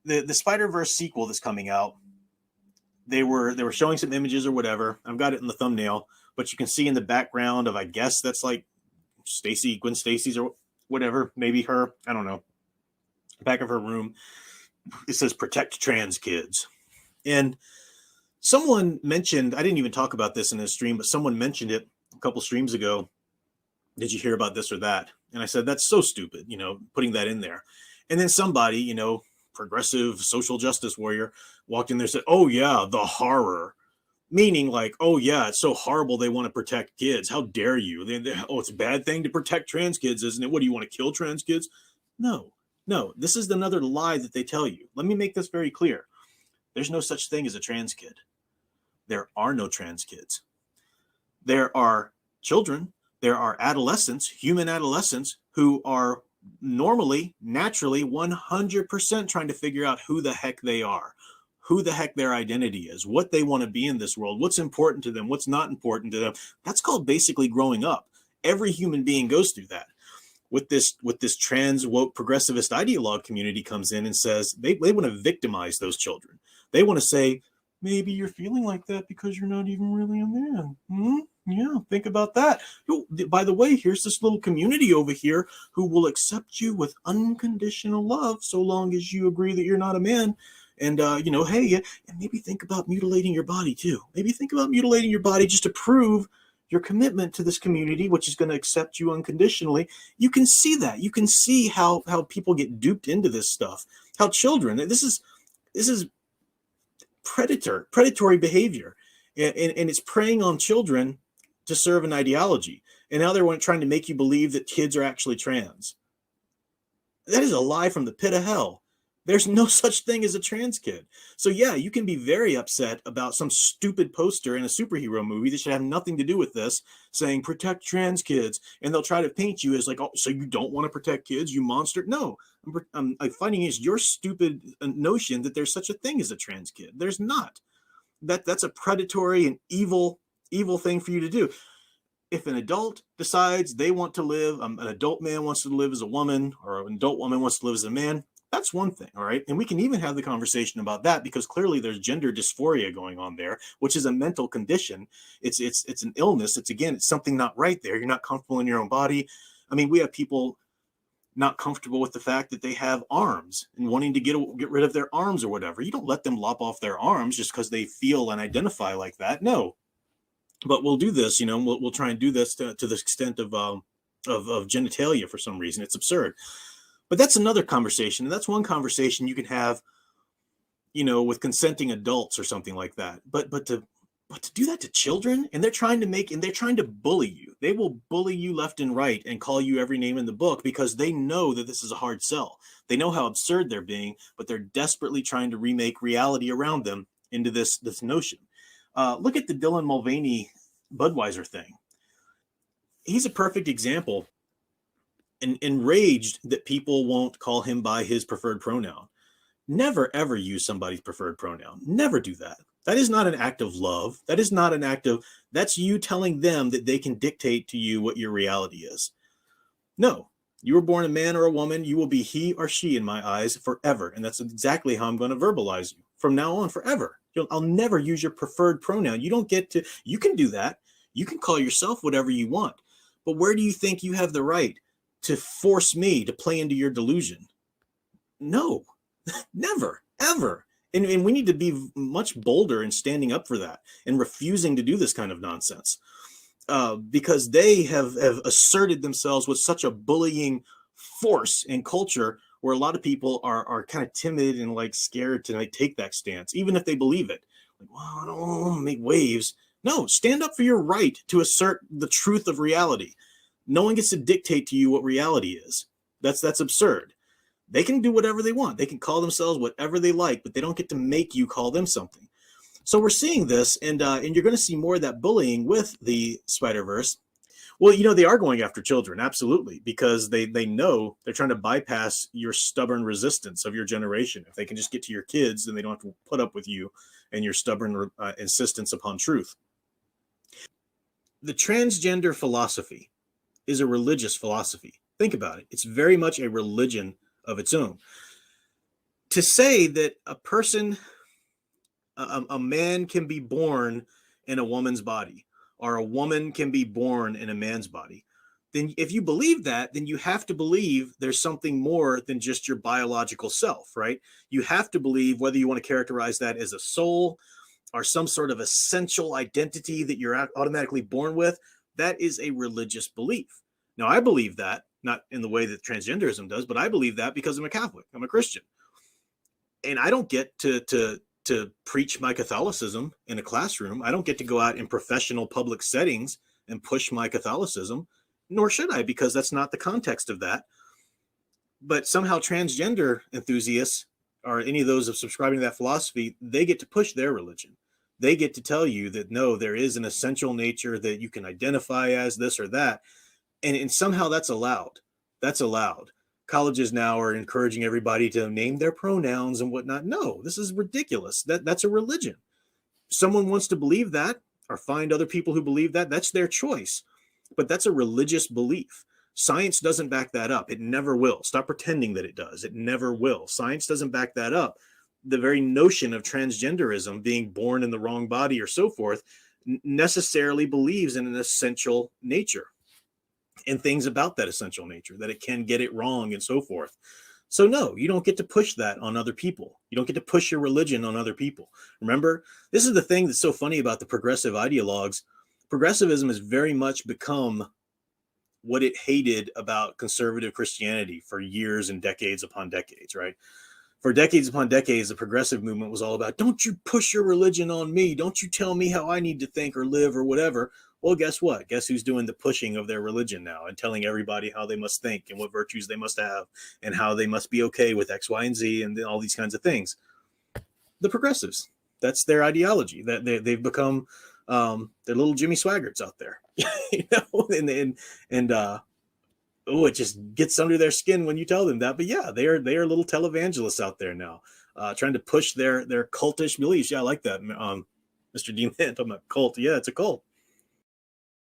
the Spider-Verse sequel that's coming out, they were showing some images or whatever. I've got it in the thumbnail, but you can see in the background of, I guess that's like Gwen Stacy's or whatever, maybe her, I don't know, back of her room, it says protect trans kids. And someone mentioned, I didn't even talk about this in a stream, but someone mentioned it a couple streams ago. Did you hear about this or that? And I said, that's so stupid, putting that in there. And then somebody, progressive social justice warrior walked in there and said, oh yeah, the horror. Meaning like, oh yeah, it's so horrible they want to protect kids. How dare you? Oh, it's a bad thing to protect trans kids, isn't it? What, do you want to kill trans kids? No, this is another lie that they tell you. Let me make this very clear. There's no such thing as a trans kid. There are no trans kids. There are children. There are adolescents, human adolescents, who are normally, naturally, 100% trying to figure out who the heck they are, who the heck their identity is, what they want to be in this world, what's important to them, what's not important to them. That's called basically growing up. Every human being goes through that. With this trans woke progressivist ideologue community comes in and says they want to victimize those children. They want to say, maybe you're feeling like that because you're not even really a man. Yeah, think about that. Oh, by the way, here's this little community over here who will accept you with unconditional love so long as you agree that you're not a man. And, hey, and maybe think about mutilating your body too. Maybe think about mutilating your body just to prove your commitment to this community, which is going to accept you unconditionally. You can see that. You can see how people get duped into this stuff. How children, this is predatory behavior. And it's preying on children to serve an ideology. And now they're trying to make you believe that kids are actually trans. That is a lie from the pit of hell. There's no such thing as a trans kid. So yeah, you can be very upset about some stupid poster in a superhero movie that should have nothing to do with this, saying protect trans kids. And they'll try to paint you as like, oh, so you don't want to protect kids, you monster. No, I'm finding is your stupid notion that there's such a thing as a trans kid. There's not. That's a predatory and evil thing for you to do. If an adult decides they want to live, an adult man wants to live as a woman, or an adult woman wants to live as a man, that's one thing, all right? And we can even have the conversation about that because clearly there's gender dysphoria going on there, which is a mental condition. It's an illness. It's something not right there. You're not comfortable in your own body. I mean, we have people not comfortable with the fact that they have arms and wanting to get rid of their arms or whatever. You don't let them lop off their arms just because they feel and identify like that. No, but we'll do this, we'll try and do this to the extent of genitalia for some reason. It's absurd. But that's another conversation. And that's one conversation you can have, with consenting adults or something like that. But to do that to children, and they're trying to bully you. They will bully you left and right and call you every name in the book because they know that this is a hard sell. They know how absurd they're being, but they're desperately trying to remake reality around them into this notion. Look at the Dylan Mulvaney Budweiser thing. He's a perfect example. And enraged that people won't call him by his preferred pronoun. Never, ever use somebody's preferred pronoun. Never do that. That is not an act of love. That is not an act of, that's you telling them that they can dictate to you what your reality is. No, you were born a man or a woman. You will be he or she in my eyes forever. And that's exactly how I'm going to verbalize you from now on forever. I'll never use your preferred pronoun. You don't get to, you can do that. You can call yourself whatever you want. But where do you think you have the right to force me to play into your delusion? No, never, ever. And we need to be much bolder in standing up for that and refusing to do this kind of nonsense. Because they have asserted themselves with such a bullying force and culture where a lot of people are kind of timid and like scared to like take that stance, even if they believe it. Like, well, I don't want to make waves. No, stand up for your right to assert the truth of reality. No one gets to dictate to you what reality is. That's absurd. They can do whatever they want. They can call themselves whatever they like, but they don't get to make you call them something. So we're seeing this, and you're going to see more of that bullying with the Spider-Verse. Well, they are going after children, absolutely, because they know they're trying to bypass your stubborn resistance of your generation. If they can just get to your kids, then they don't have to put up with you and your stubborn insistence upon truth. The transgender philosophy is a religious philosophy. Think about it. It's very much a religion of its own. To say that a man can be born in a woman's body, or a woman can be born in a man's body, then if you believe that, then you have to believe there's something more than just your biological self, right? You have to believe, whether you want to characterize that as a soul or some sort of essential identity that you're automatically born with, that is a religious belief. Now, I believe that, not in the way that transgenderism does, but I believe that because I'm a Catholic, I'm a Christian. And I don't get to preach my Catholicism in a classroom. I don't get to go out in professional public settings and push my Catholicism, nor should I, because that's not the context of that. But somehow transgender enthusiasts, or any of those of subscribing to that philosophy, they get to push their religion. They get to tell you that, no, there is an essential nature that you can identify as this or that. And somehow that's allowed. That's allowed. Colleges now are encouraging everybody to name their pronouns and whatnot. No, this is ridiculous. That's a religion. Someone wants to believe that, or find other people who believe that. That's their choice. But that's a religious belief. Science doesn't back that up. It never will. Stop pretending that it does. It never will. Science doesn't back that up. The very notion of transgenderism, being born in the wrong body or so forth, necessarily believes in an essential nature and things about that essential nature, that it can get it wrong and so forth. So no, you don't get to push that on other people. You don't get to push your religion on other people. Remember, this is the thing that's so funny about the progressive ideologues. Progressivism has very much become what it hated about conservative Christianity for years and decades upon decades, right? For decades upon decades, the progressive movement was all about, don't you push your religion on me. Don't you tell me how I need to think or live or whatever. Well, guess what? Guess who's doing the pushing of their religion now and telling everybody how they must think and what virtues they must have and how they must be okay with X, Y, and Z and all these kinds of things? The progressives. That's their ideology. That they've become they're little Jimmy Swaggarts out there, you know, and it just gets under their skin when you tell them that. But yeah, they are little televangelists out there now, trying to push their cultish beliefs. Yeah, I like that, Mr. Dean. Talking about cult. Yeah, it's a cult.